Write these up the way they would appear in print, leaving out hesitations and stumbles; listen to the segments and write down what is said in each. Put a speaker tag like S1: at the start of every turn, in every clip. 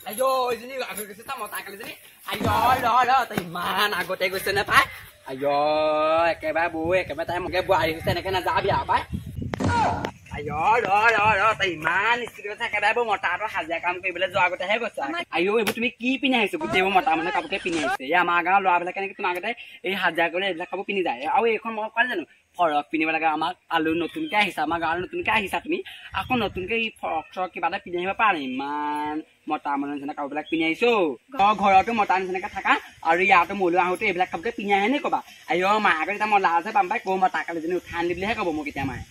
S1: আইও এজনী আগত গৈছে তা মতা কালিজনী আইও ৰ তই ইমান আগতে গৈছে নে পাই আইও একেবাৰে বৌ একেবাৰে তাই মোকে বোৱাৰী হৈছে এনেকে নাযাবি আৰু পাই আইও ৰ তই ইমান স্পিড গৈছে একেবাৰে বৌ মতাটো হাজিৰা কাম কৰিবলৈ যোৱাৰ আগতেহে গৈছে আইও এইবোৰ তুমি কি পিন্ধি আহিছো গোটেইবোৰ মতা মানে কাপোৰকে পিন্ধি আহিছে এই আমাৰ গাঁৱৰ ল'ৰাবিলাকে এনেকে তোমাৰ আগতে এই হাজিৰা কৰি এইবিলাক কাপোৰ পিন্ধি যায় আৰু এইখন মই কোৱা জানো ফৰক পিন্ধিব লাগে আমাক আলু নতুনকে আহিছা আমাৰ গাঁৱৰ নতুনকে আহিছা তুমি আকৌ নতুনকে এই ফৰক চৰক কিবা এটা পিন্ধি আহিব পাৰা ইমান মতা মানুহৰ নিচিনা কাপোৰবিলাক পিন্ধি আহিছো ঘৰতো মতা নিচিনাকে থাকা আৰু ইয়াতো মোলৈ আহোঁতে এইবিলাক কাপোৰকে পিন্ধি আহে নে কবা আইও মাক এতিয়া মই লাজে পাম পাই কৈ মই তাক কালিজনী উঠাই আনি বুলিহে ক'ব মোক এতিয়া মায়ে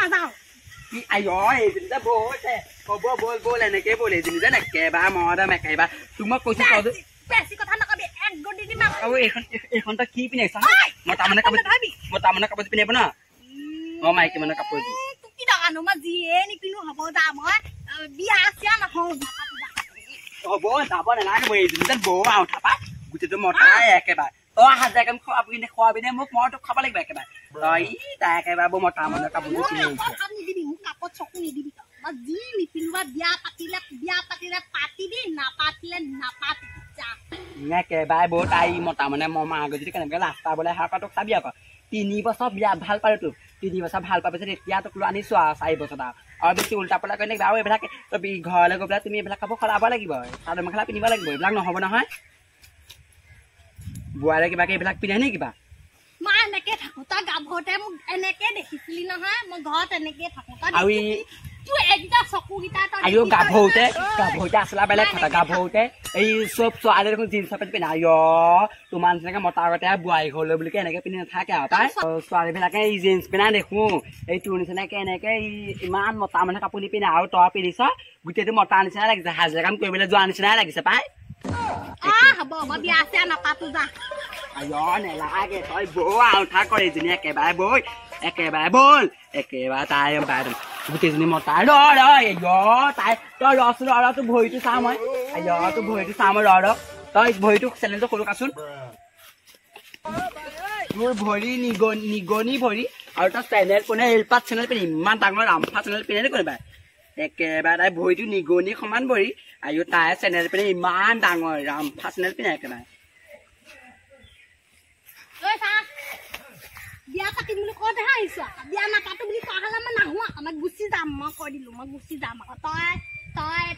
S2: নাযাওঁ
S1: আইও এইজনী যে বৌছে ক'ব বল এনেকে বল এইজনী যে একেবাৰে মদম একেবাৰে তোক মই কৈছো
S2: বেছি কথা নকবি এক গডি দিম
S1: আৰু এইখন তই কি পিন্ধি আহিছ মতা মানে কাপোৰ পিন্ধিব ন মাইকী মানে কাপোৰ
S2: কি দৰকাৰনো মই যিয়ে নিপিন্ধো হ'ব যা মই বিয়া আছে নহওঁ
S1: হ'ব যাব নালাগে এইজনী যেন বৌ আৰু উঠা পাই গোটেইটো মতাই একেবাৰে তই হাজিৰা কাম খোৱাবি নে মোক মই তোক খাব লাগিব একেবাৰে তই তাই একেবাৰে বৌ মতা মানে কাপোৰ
S2: নিদিবি মোক কাপত চকু নিদিবি মই যি নিপিন্ধো বিয়া পাতিলে পাতিবি নাপাতিলে নাপাতি
S1: একেবাৰে বৌ তাই মতা মানে মই মাক যদি কেনেকে ৰাস্তা বোলে হাকা তোক চাবি আকৌ 3 বছৰ বিৰাট ভাল পালো তোক 3 বছৰ ভাল পোৱাৰ পিছত এতিয়া তোক লৈ আনিছো আৰু 4 বছৰ আৰু বেছি উল্টা পাল্টা কৰি নেকি আৰু এইবিলাক তই ঘৰলৈ গৈ পেলাই তুমি এইবিলাক কাপোৰ সলাব লাগিব চাদৰ মেখেলা পিন্ধিব লাগিব এইবিলাক নহ'ব নহয় বোৱাৰে কিবাকে এইবিলাক পিন্ধে নে কিবা
S2: মা এনেকে থাকো তই গাভৰুতে মোক এনেকে দেখিছিলি নহয় মই ঘৰত এনেকে থাকো
S1: আৰু গাভৰুতে আছলা বেলেগ কথা গাভৰুতে এই চব ছোৱালী দেখোন জিন্স পেণ্ট পিন্ধা আইঅ তোমাৰ নিচিনাকে মতা আগতে বোৱাৰী ঘৰলৈ বুলি এনেকে পিন্ধি নাথাকে আৰু পাই ছোৱালী বিলাকে এই জিন্স পিন্ধা দেখো এই তোৰ নিচিনাকে এনেকে ইমান মতা মানে কাপোৰ নিপিন্ধে আৰু তই পিন্ধিছ গোটেইটো মতা নিচিনা লাগিছে হাজিৰা কাম কৰিবলৈ যোৱা নিচিনাই লাগিছে পাই আইঅ নেলাগে তই বৌ আউঠা কৰে এজনী একেবাৰে বৈ একেবাৰে বল একেবাৰে তাই গোটেইজনী মতা ৰ তাই তই ৰ তোৰ ভৰিটো চাওঁ মই আইঅ তোৰ ভৰিটো চাওঁ মই ৰ তই ভৰিটো চেলেঞ্জটো সৰু কাচোন তোৰ ভৰি নিগনি ভৰি আৰু তই চেনেল কোনে এলপাত চেনেল পিন্ধি ইমান ডাঙৰ ৰামফা চেনেল পিন্ধে কোনোবাই একেবাৰে তাই ভৰিটো নিগনি সমান ভৰি আইঅ তাই চেনেল পিন্ধি ইমান ডাঙৰ ৰামফা চেনেল পিন্ধে একেবাৰে
S2: বিয়া পাতিম বুলি কওঁতেহে আহিছো বিয়া নাপাতো বুলি কোৱা হলে মই নাহো মই গুচি যাম মই কৈ দিলো মই গুচি যাম আকৌ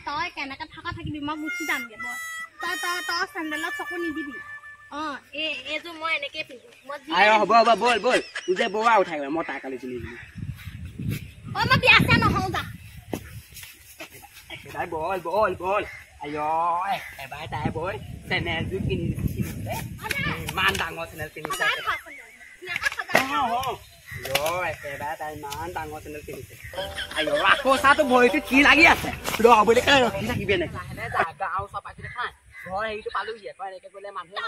S2: তই কেনেকে থকা থাকিবি মই গুচি যামগে তই চেণ্ডেলত চকু নিদিবি এইযোৰ মই এনেকে পিন্ধিম
S1: হ'ব বল তোৰ যে বৌ উঠাই মই তাই কালি চিনি দিলো
S2: মই বিয়া চিয়া নহওঁ যা
S1: একেবাৰে বল আইঅ একেবাৰে তাই বৈ চেনেলযোৰ কিনিছে ইমান ডাঙৰ চেনেল কিনিছে একেবাৰে তাই ইমান ডাঙৰ চেনেল কিনিছে আইঅ আকৌ চাহটো ভৰিটো কি লাগি আছে বুলি কেলে ৰখি থাকিবি এনেকে গাঁও চপাইছো দেখা ঘৰ হেৰিটো পালোহি তই এনেকে গ'লে মানুহে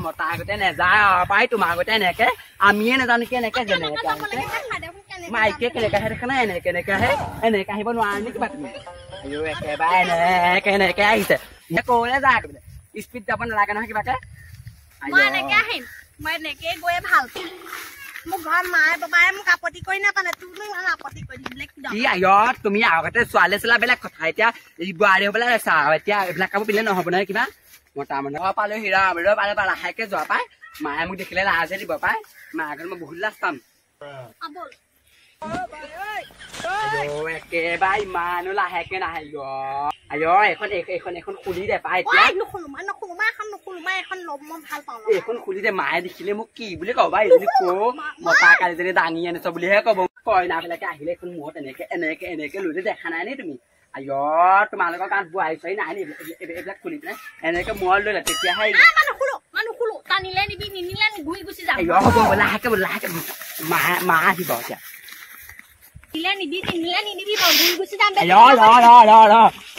S1: মতা আগতে নেযায় পাই তোমাৰ আগতে এনেকে আমিয়ে নেজানো নেকি এনেকে যেনেকে মাইকে কেনেকে আহে দেখা নাই এনেকে আহিব নোৱাৰে নে কিবা তুমি আইঅ একেবাৰে এনেকে আহিছে ক'লে যায় স্পীড যাব নালাগে নহয় কিবাকে
S2: মই এনেকে আহিম মই এনেকে গৈ ভাল পাম মোক ঘৰ মায়ে বাবায়ে মোক আপত্তি কৰি নাপালে তুমি ইমান আপত্তি কৰি দিলে কি
S1: আইঅ তুমি আগতে ছোৱালী চলা বেলেগ কথা এতিয়া এই বোৱাৰী হ'বলৈ লৈছা এতিয়া এইবিলাক কাপোৰ পিন্ধিলে নহ'ব নহয় কিবা মতা মানুহ পালো হীৰা পালে লাহেকে যোৱা পাই মায়ে মোক দেখিলে লাজে দিব পাই মাৰ আগত মই বহুত লাজ পাম একেবাৰে ইমানো লাহেকে নাহে আইঅ এখন খুলি দে পাই এখন খুলি দে মায়ে দেখিলে মোক কি বুলি কব এইজনী মতা কালিজনী দাঙি আনিছ বুলিহে কব কইনাবিলাকে আহিলে এখন মূৰত এনেকে লৈ দেখা নাই নি তুমি আইঅ তোমালোকৰ গাঁৱত বোৱাৰী চোৱাৰী নাই নি এইবিলাক খুলি পেলাই এনেকে মূৰত লৈ তেতিয়াহে হ'ব লাহেকে মা আহিব এতিয়া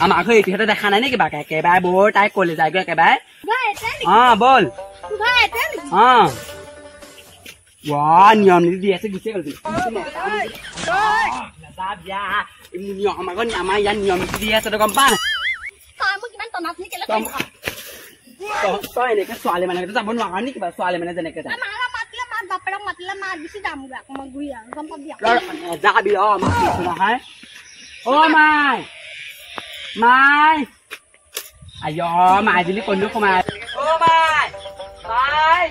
S1: আমাক ইতিহাসতে দেখা নাই নে কিবা একেবাৰে বৰ তাই কলে যায়গৈ একেবাৰে বল নিয়ম নীতি দি আছে গুচি গ'ল আমাৰ ইয়াত নিয়ম নীতি দি আছে গম পা তই এনেকে ছোৱালী মানে যাব নোৱাৰা নি কিবা ছোৱালী মানে যেনেকে যায়
S2: গুচি যামগৈ আকৌ মই ঘূৰি আৰু গম পাবি
S1: যাবি মাতিছো নহয় মাই মাই আয় মাই বুলি কলো সোমাই মাই মাই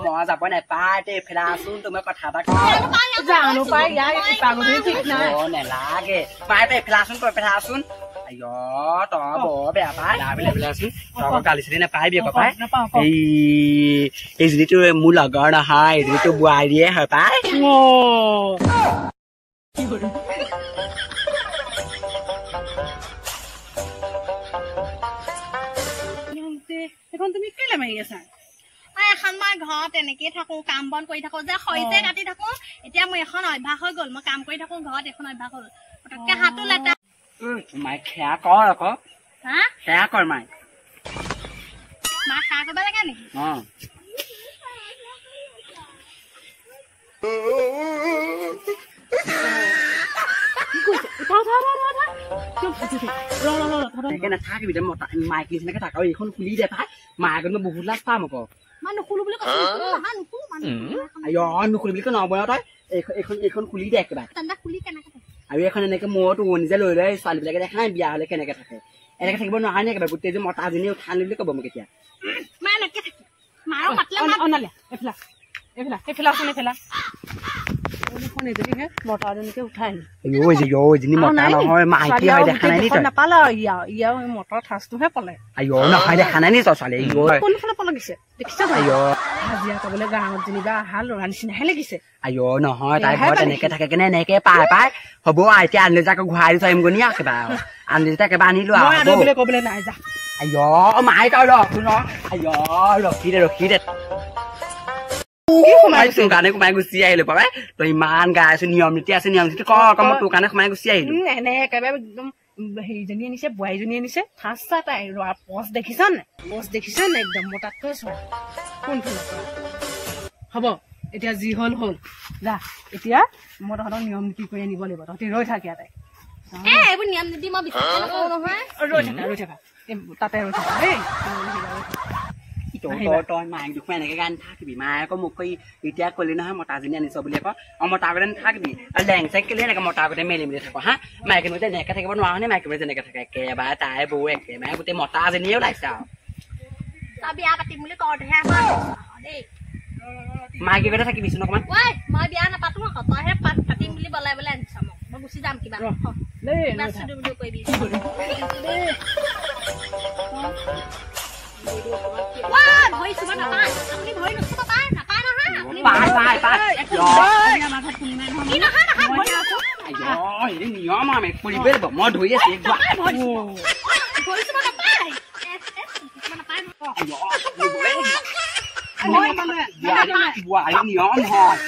S1: মই যাব নাপায় দেই ফেৰাচোন তুমি কথা এটা
S3: জানো পাই ইয়াৰ পাগলী ঠিক নাই
S1: নেলাগে পাই ফেৰাচোন তই ফেৰাচোন আয় তই বৰ বেয়া পাই ফেৰাচোন তই গালি চালি নাপাইবি আকৌ পাই এইজনীটো মোৰ লগৰ নহয় এইজনীটো বোৱাৰীয়ে হয় পাই
S3: এখন তুমি কেলে মাৰি আছা
S2: এখন মই ঘৰত এনেকেই থাকো কাম বন কৰি থাকো যে খৰিতে কাটি থাকো এতিয়া মোৰ এখন অভ্যাস হৈ গল মই কাম কৰি থাকো ঘৰত এখন অভ্যাস হ'ল পটককে হাতো লেটা
S1: মাই খেয়া কৰ আকৌ
S2: হা
S1: খেয়া কৰ মাই
S2: মা খা কৰিব লাগে নেকি
S1: নাথাকিবি মাইক নিচিনাকে থাক এইখন খুলি দে পাই মায়ে মই বহুত লাজ পাম আকৌ
S2: মই নুখুলো বুলি কৈছো
S1: নুখুলি বুলি নবয় তই এইখন খুলি দে একেবাৰে
S2: খুলি কেনেকে
S1: আৰু এখন এনেকে মূৰতো নিজে লৈ লৈ ছোৱালীবিলাকে দেখা নাই বিয়া হলে কেনেকে থাকে এনেকে থাকিব নহয় নে একেবাৰে গোটেই যে মতাজনী উঠা আনি বুলি কব মোক এতিয়া
S2: মা এনেকে থাকে মাৰো মাতলে
S3: এইফালা মতাজনীকে উঠাই
S1: মতা নহয় মাইকী হয় দেখা নাই
S3: নাপালা ইয়াৰ মটৰ ঠাচটোহে পালে
S1: নহয় দেখা নাই নি তই ছোৱালী
S3: কোনফালে পালে গিছে দেখিছা হাজিৰা পাবলৈ গাঁৱত যেনিবা অহা ল'ৰা নিচিনাহে লাগিছে
S1: নহয় তাই ঘৰত এনেকে থাকে কেনে এনেকে পাই পাই হ'ব এতিয়া আনিলে যাক ঘূৰাই থৈ আহিম গনি একেবাৰে আনি যেতিয়া একেবাৰে আনিলো
S3: কবলৈ নাই যা
S1: মাই তই ৰখি দে তোৰ কাৰণে সোমাই গুচি আহিলো পাবাই তই ইমান গাই আছো নিয়ম নীতি আছে নিয়ম নীতি কৰ মই তোৰ কাৰণে সোমাই গুচি আহিলো
S3: এনে একেবাৰে একদম হেৰিজনী আনিছে বোৱাৰীজনী আনিছে ফাৰ্ষ্ট তাই পচ দেখিছ নে একদম মই তাত কৈছো কোনফালে হ'ব এতিয়া যি হ'ল হ'ল যা এতিয়া মই তহঁতক নিয়ম নীতি কৰি আনিব লাগিব তহঁতি ৰৈ থাক ইয়াতে
S2: এইবোৰ নিয়ম নীতি মই বিশ্বাস নকৰো নহয়
S3: ৰৈ থাকা তাতে ৰৈ থাকা দেই
S1: তই মাইক দেখুৱাই এনেকে গান থাকিবি মায়ে আকৌ মোক কৈ এতিয়া কলি নহয় মতাজনী আনিছ বুলি আকৌ মতা আগতে নাথাকিবি আৰু লেং চেং কেলে এনেকে মতা আগতে মেলি মেলি থাক হা মাইকে নো যেনেকে থাকিব নোৱাৰা নে মাইকে যেনেকে থাকে একেবাৰে তাই বৌ একেবাৰে গোটেই মতাজনীয়ে ওলাইছে আৰু
S2: তই বিয়া পাতিম বুলি কওঁতেহে দেই
S1: মাইকী কথা থাকিবিচোন অকমান
S2: মই বিয়া নাপাতো আকৌ তইহে পাতিম বুলি বলাই বলাই আনিছ মোক মই গুচি যাম কিবা কৰিবি
S1: নিয়ম আমি কৰিবই লাগিব মই ধৰি আছো নিয়ম হয়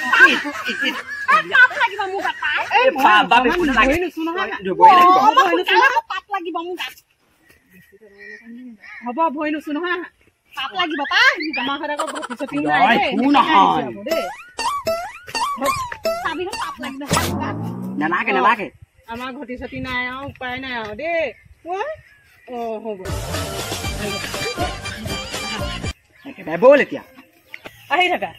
S3: হ'ব ভয় নুচো নহয়
S2: পাপ লাগিব
S3: আমাৰ ঘৰত আকৌ ভতিছতি
S1: নালাগে
S3: আমাৰ ঘটি চতি নাই আৰু উপায় নাই আৰু দেই হ'ব
S1: একেবাৰে বল এতিয়া
S3: আহি থাকা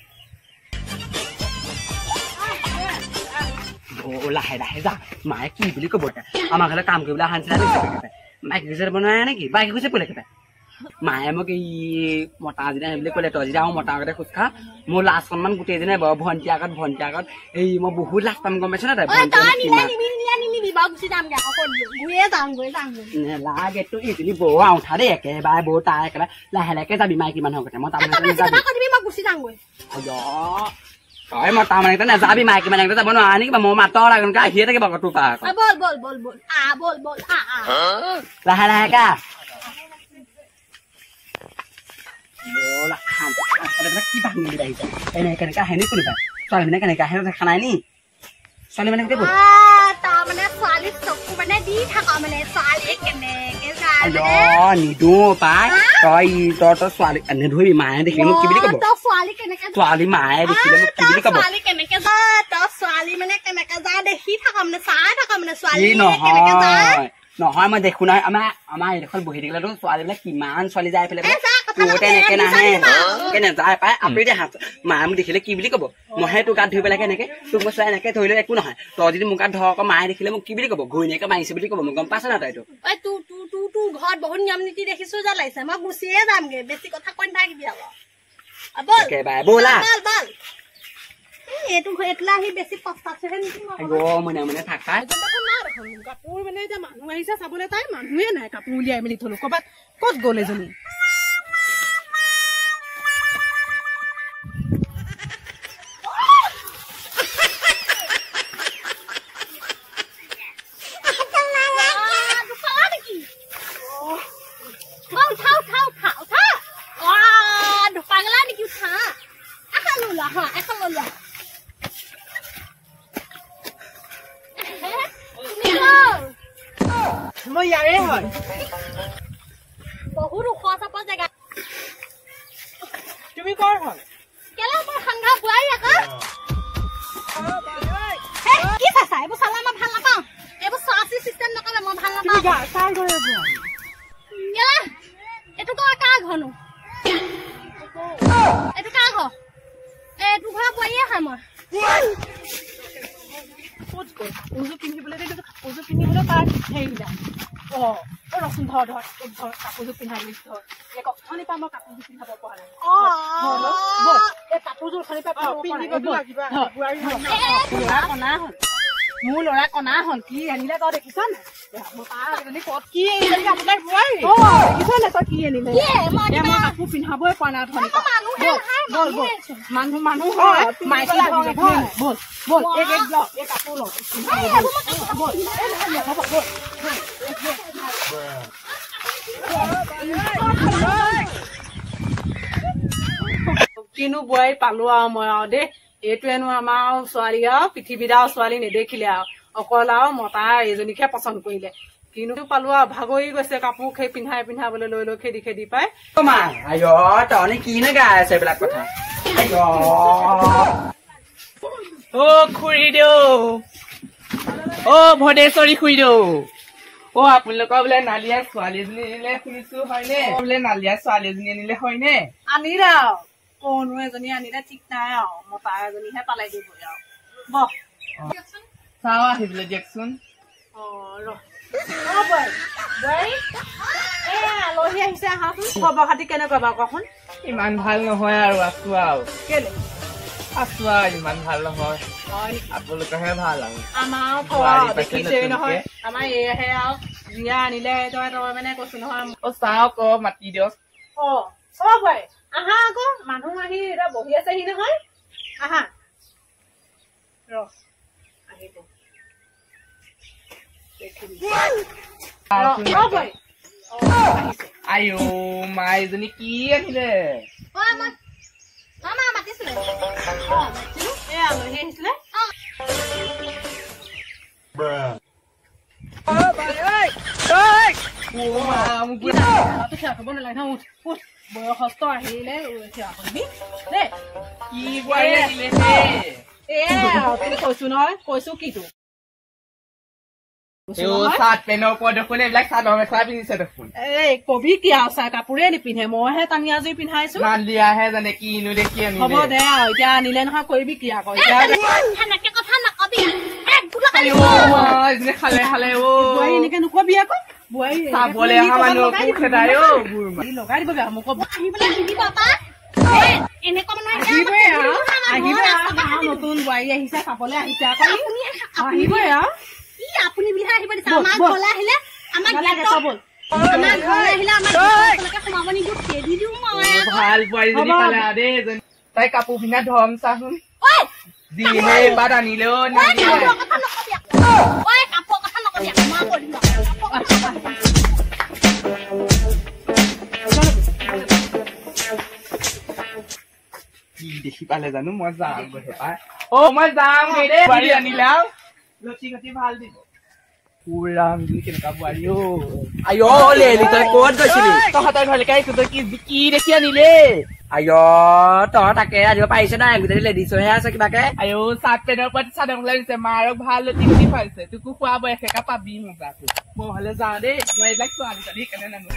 S1: লাহে লাহে যা মায়ে কি বুলি কব আমাৰ ঘৰলে কাম কৰিবলৈ অহা নিচিনা মাইক গুচি বনাই নেকি বাইক গুচি পলে কেইটা মায়ে মোক এই মতা যেনে বুলি ক'লে তই যেতিয়া মতা আগতে খোজ খা মোৰ লাজ সন্মান গোটেই দিনে বাৰু ভণ্টি আগত এই মই বহুত লাজ পাম গম পাইছ না নালাগে তোৰ ইজনী বৌ উঠা দেই একেবাৰে বৌ তাই একেবাৰে লাহে লাহে যাবি মাইকী মানুহৰ কথা মই তাৰমানে তই মতা মানে নাযাবি মাইকী মানে যাব নোৱাৰা নেকি মই মাতৰ লাগে আহিয়ে থাকিব তোৰ পৰা লাহে লাহে কা কি বাহিনী আহিছে কেনেকে আহে নি কোনোবা ছোৱালী মানে কেনেকে আহে দেখা নাই নি ছোৱালী মানে
S2: তাৰমানে ছোৱালী চকু মানে দি থাকা মানে ছোৱালী কেনেকে যায়
S1: নিদো পাই তই তই ছোৱালী এনে ধৰি মায়ে দেখিলে মোক কি বুলি ক'ব ছোৱালী মায়ে দেখিলে মোক কি বুলি ক'ব
S2: ছোৱালী মানে কেনেকে যা দেখি থাকা মানে চাই থাকা মানে ছোৱালী
S1: নহয় মই দেখো নহয় আমাৰ এইডোখৰ বহি থাকিলেতো ছোৱালীবিলাক কিমান ছোৱালী যায় পেলাই তোৰতে এনেকে নাহে নাযায় পাই আপুনি এতিয়া মায়ে মোক দেখিলে কি বুলি ক'ব মইহে তোৰ গাত ধৰি পেলাই এনেকে তোক মই চোৱা এনেকে ধৰিলে একো নহয় তই যদি মোৰ গাত ধৰ আকৌ মায়ে দেখিলে মোক কি বুলি ক'ব ঘৈণীয়েকে মাৰিছে বুলি ক'ব মোক গম পাইছ না তইতো
S2: তোৰ ঘৰত বহুত নিয়ম নীতি দেখিছো যা লাগিছে মই গুচিয়ে যামগে বেছি কথা কৈ নাথাকিবি
S1: একেবাৰে ব'লা
S2: এইটো এইটোলে আহি বেছি পস্তাইছেহে নেকি
S1: মনে মনে থাকা
S3: কাপোৰ মানে এতিয়া মানুহ আহিছে চাবলৈ তাই মানুহে নাই কাপোৰ উলিয়াই মেলি থলো ক'ৰবাত ক'ত গ'ল এজনী মই ইয়াৰে হয়
S2: বহুত ওখ চাপৰ জেগা
S3: তুমি কৰ হয়
S2: কেলা মই সংঘা বুৱাই আকৌ কি চাচা এইবোৰ চালা মই ভাল নাপাওঁ এইবোৰ চাচি চিষ্টেম নকৰে মই ভাল নাপাওঁ
S3: কাৰ ঘৰে
S2: কেলা এইটো কাৰ ঘৰনো এইটো কাৰ ঘৰ এইটো ঘৰ বুৱাই আহা মই
S3: উজু পিন্ধিবলৈ উজু পিন্ধিবলৈ তাৰ হেৰিবিলাক ৰচোন ধৰ কাপোৰযোৰ পিন্ধাই মেলি ধৰ অথনিৰ পৰা মই কাপোৰযোৰ পিন্ধাব পৰা নাই এই কাপোৰযোৰ অথনিৰ পৰা কণা হ'ল মোৰ ল'ৰা কণা হ'ল কি আনিলে তই দেখিছ নে ক'ত কি আনিলে আপোনাৰ দেখিছ নে তই কি আনিলে মই কাপোৰ পিন্ধাবই পৰা নাই অথনিৰ পৰা মানুহ হয় মাইকী বল বল এই কাপোৰ লওঁ কিনো বোৱাৰী পালো আৰু মই আৰু দেই এইটোৱেনো আমাৰ ছোৱালী আৰু পৃথিৱীত আৰু ছোৱালী নেদেখিলে আৰু অকল আৰু মতা এইজনীকে পচন্দ কৰিলে কিনো পালো আৰু ভাগৰি গৈছে কাপোৰ সেই পিন্ধাবলৈ লৈ লৈ খেদি পাই
S1: তহঁতে কিনো গাই আছে এইবিলাক কথা
S4: খুৰীদেউ ভদেশ্বৰী খুৰীদেউ আপোনালোকৰ বোলে নালিয়া ছোৱালী এজনী আনিলে শুনিছো হয়নে বোলে নালিয়া ছোৱালী এজনী আনিলে হয়নে
S3: আনিলে আৰু কোনো এজনী আনিলে ঠিক নাই আৰু মতা এজনীহে পালাই দিব আৰু বহ
S4: চাওঁ আহিবলৈ দিয়কচোন
S3: আলহী আহিছে আহাচোন খবৰ খাতি কেনেকুৱা বাৰু কচোন
S4: ইমান ভাল নহয় আৰু আছো আৰু
S3: কেলে
S4: আছো আৰু ইমান ভাল নহয় আপোনালোকৰহে ভাল আৰু
S3: আমাৰ দেখিছেই নহয় আমাৰ এয়াহে আৰু বিয়া আনিলে তই মানে কৈছো নহয়
S4: চাওক মাতি দিয়ক
S3: বোৱাৰী আহা আকৌ মানুহ আহি এতিয়া বহি আছেহি নহয় আহা আহিব
S4: আইও মা এজনী কি আনিলে
S3: আলহী আহিছিলে খাব নালাগে উঠ উঠ বয়সস্থ আহিলে দেই
S4: কি বোৱাৰী আনিলে
S3: কৈছো নহয় কৈছো কি তোক
S4: চাৰ্ট পেনৰ ওপৰত দেখোন এইবিলাক চাদৰ মেখেলা পিন্ধিছে দেখোন
S3: কবি কি আৰু চাহ কাপোৰে নিপিন্ধে মইহে টাঙিয়া জুই পিন্ধাইছো
S4: নালিয়াহে জানে কিনো দেখি আমি
S3: হ'ব দে আৰু এতিয়া আনিলে নহয় কৰিবি কি আকৌ
S4: খালে খালে
S3: বোৱাৰী এনেকে নকবি আকৌ বোৱাৰী
S4: চাবলৈ অহা মানুহ
S3: লগাই দিব বেয়া মোক নতুন বোৱাৰী আহিছে চাবলৈ আহিছে আকৌ আহিবই আৰু
S2: আপুনি বিহা আহিব দিছে আমাৰ ঘৰলৈ আহিলে আমাক আমাৰ ঘৰলৈ আহিলে আমাক সোমাব নিদিওঁ খেদি দিওঁ মই
S4: ভাল বোৱাৰীজনী পালে দেই তাই কাপোৰ পিন্ধা ধৰম চাচোন যিহে বাদ আনিলেও
S2: কাপোৰ কথা নকবি
S4: কি দেখি পালে জানো মই যাম গৈ পাই মই যাম দেই বোৱাৰী আনিলে আৰু লচি ঘটি ভাল দিব পুৰাম বুলি কেনেকুৱা বোৱাৰী অ
S1: আইঅ লেলি তই ক'ত গৈছিলি
S4: তহঁতৰ ঘৰলৈকে আহিছো তই কি দেখি আনিলে
S1: আইঅ তই তাকে আনিব পাৰিছে নাই গোটেই লেডিছহে আছে কিবাকে
S4: আইঅ চাৰ্ট পেনৰ ওপৰত চাদৰ মেখেলা দিছে মাৰক ভাল লটি গুটি পাইছে তোকো খোৱা বয়স একা পাবি মজাটো মই হ'লে যাওঁ দেই মই এইবিলাক ছোৱালী সেইকাৰণে নানো